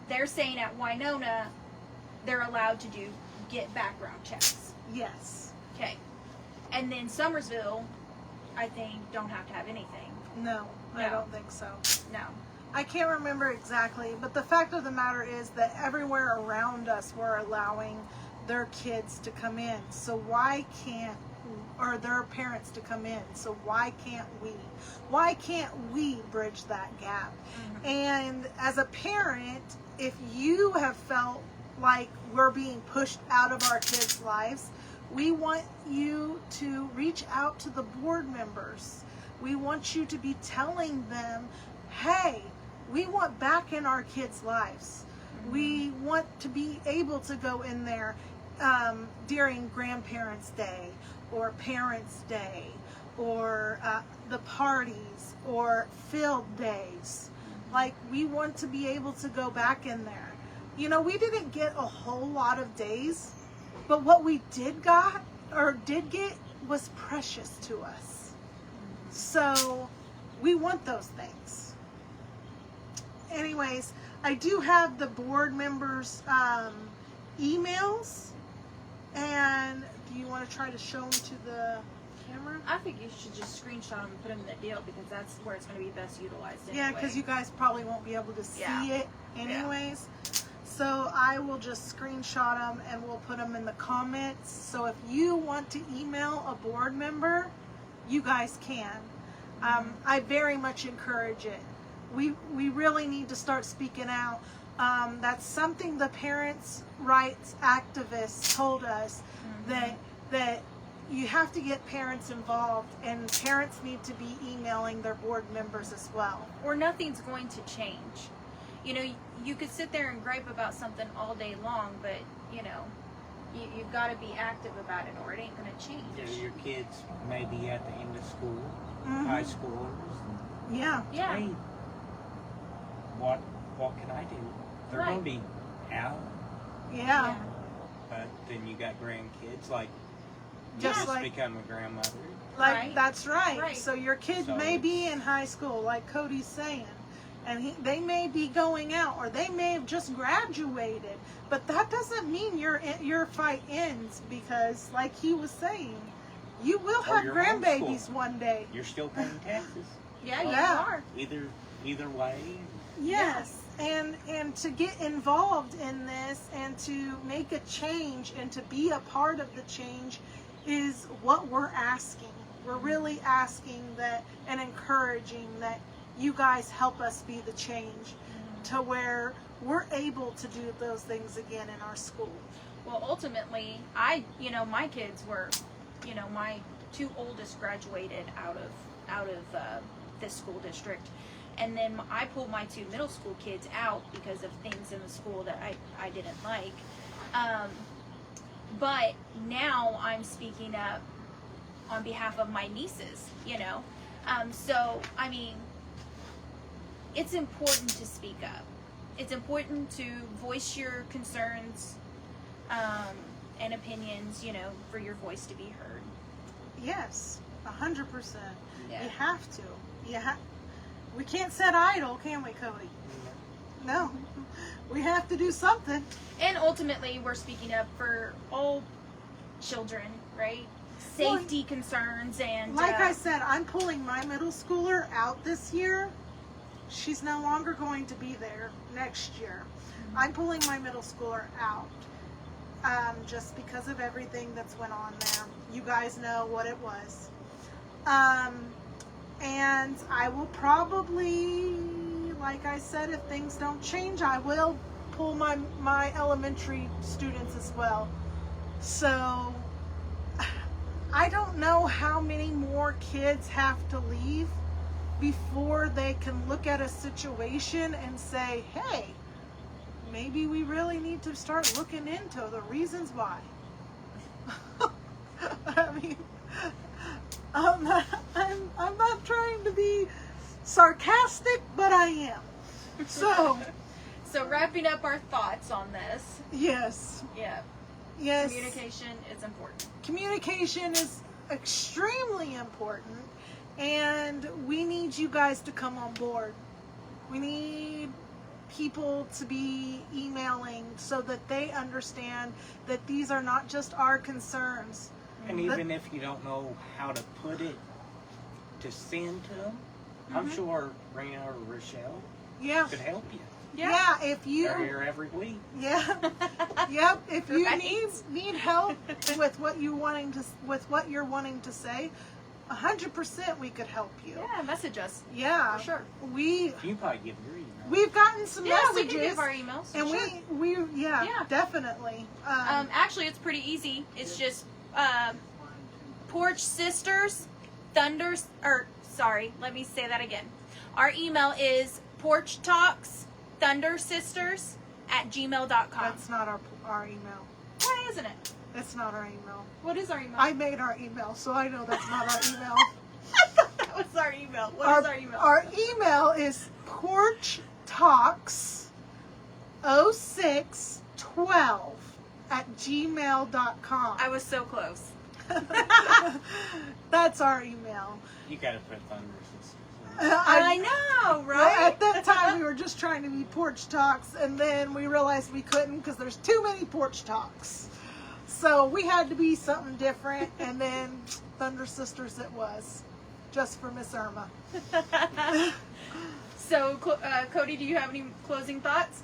they're saying at Winona, they're allowed to get background checks. Yes. Okay. And then Summersville, I think, don't have to have anything. No, I don't think so. No. I can't remember exactly, but the fact of the matter is that everywhere around us were allowing their kids to come in. So why can't, or their parents to come in? So why can't we? Why can't we bridge that gap? And as a parent, if you have felt like we're being pushed out of our kids' lives, we want you to reach out to the board members. We want you to be telling them, hey, we want back in our kids' lives. We want to be able to go in there during Grandparents' Day or Parents' Day or the parties or field days. Like, we want to be able to go back in there. You know, we didn't get a whole lot of days, but what we did get was precious to us. So we want those things. Anyways, I do have the board members' emails. And do you want to try to show them to the camera? I think you should just screenshot them and put them in the deal because that's where it's going to be best utilized anyway. Yeah, because you guys probably won't be able to see it anyways. So I will just screenshot them and we'll put them in the comments. So if you want to email a board member, you guys can. I very much encourage it. We really need to start speaking out. That's something the parents' rights activists told us, that you have to get parents involved, and parents need to be emailing their board members as well. Or nothing's going to change. You know, you could sit there and gripe about something all day long, but, you know, you've got to be active about it or it ain't going to change. Yeah, your kids may be at the end of school, high schoolers. Yeah. Hey, what can I do? They're going to be out. Yeah. But then you got grandkids, like just like become a grandmother. Like, that's right. So your kid may be in high school, like Cody's saying, and they may be going out, or they may have just graduated. But that doesn't mean your fight ends, because, like he was saying, you will have grandbabies one day. You're still paying taxes. Yeah, you are. Either way. Yes. And to get involved in this and to make a change and to be a part of the change is what we're asking. We're really asking that and encouraging that you guys help us be the change to where we're able to do those things again in our school. Well, ultimately, my kids were, my two oldest graduated out of this school district. And then I pulled my two middle school kids out because of things in the school that I didn't like. But now I'm speaking up on behalf of my nieces, So, I mean, it's important to speak up. It's important to voice your concerns and opinions, you know, for your voice to be heard. Yes, 100%. Yeah. You have to. We can't sit idle, can we, Cody? No. We have to do something. And ultimately, we're speaking up for all children, right? Safety concerns and... Like I said, I'm pulling my middle schooler out this year. She's no longer going to be there next year. Mm-hmm. I'm pulling my middle schooler out. Just because of everything that's went on there. You guys know what it was. And I will probably, like I said, if things don't change, I will pull my elementary students as well. So, I don't know how many more kids have to leave before they can look at a situation and say, hey, maybe we really need to start looking into the reasons why. I mean, I'm not trying to be sarcastic, but I am. So wrapping up our thoughts on this. Yes. Yeah. Yes. Communication is important. Communication is extremely important, and we need you guys to come on board. We need people to be emailing so that they understand that these are not just our concerns. And even if you don't know how to put it to send to them, I'm sure Rena or Rochelle could help you. Yeah, if you... They're here every week. Yeah. Yep. If you need help with what you're wanting to say, 100% we could help you. Yeah, message us. Yeah. For sure. You can probably give your email. We've gotten some messages. We can give our emails. And sure. we definitely. Actually, it's pretty easy. It's just Porch Sisters, let me say that again. Our email is Porch Talks, Thundersisters @gmail.com. That's not our email. Why isn't it? It's not our email. What is our email? I made our email, so I know that's not our email. I thought that was our email. What is our email? Our email is Porch Talks 0612 @gmail.com. I was so close. That's our email. You gotta put Thunder Sisters. I know, right? Well, at that time, we were just trying to be Porch Talks, and then we realized we couldn't because there's too many Porch Talks. So we had to be something different, and then Thunder Sisters it was, just for Miss Irma. So, Cody, do you have any closing thoughts?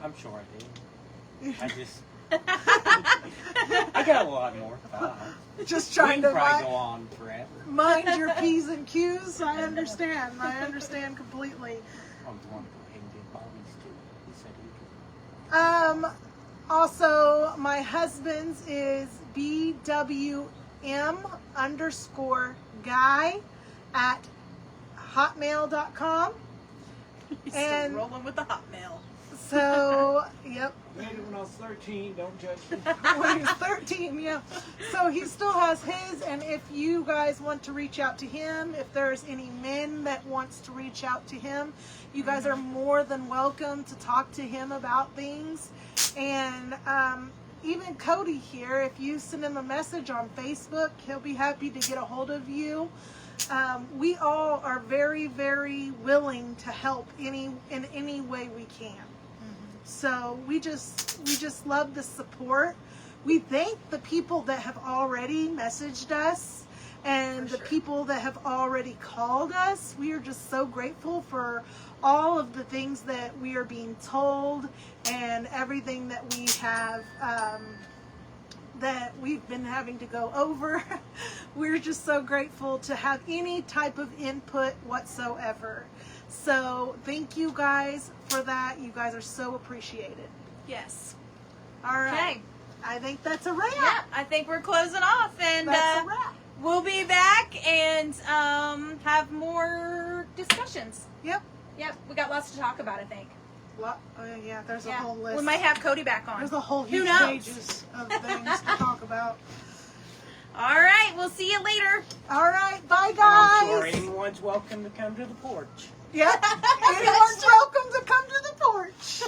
I'm sure I did. I got a lot more thoughts. Just trying to probably go on forever. Mind your P's and Q's. I understand. I understand completely. I was wondering if he did Bobby's too. He said he could. Also, my husband's is BWM_guy @hotmail.com. He's still rolling with the Hotmail. So, yep. Made it when I was 13, don't judge me. When he was 13, yeah. So he still has his, and if you guys want to reach out to him, if there's any men that wants to reach out to him, you guys are more than welcome to talk to him about things. And even Cody here, if you send him a message on Facebook, he'll be happy to get a hold of you. We all are very, very willing to help in any way we can. So we just love the support. We thank the people that have already messaged us and the people that have already called us. We are just so grateful for all of the things that we are being told and everything that we have that we've been having to go over. We're just so grateful to have any type of input whatsoever. So thank you guys for that. You guys are so appreciated. Yes. All right. Okay. I think that's a wrap. Yeah, I think we're closing off, and that's a wrap. We'll be back and have more discussions. Yep. Yep. We got lots to talk about, I think. What? Yeah, there's a whole list. We might have Cody back on. There's a whole huge pages of things to talk about. All right, we'll see you later. All right, bye I'm guys. sure anyone's welcome to come to the porch. Yeah, anyone's welcome to come to the porch.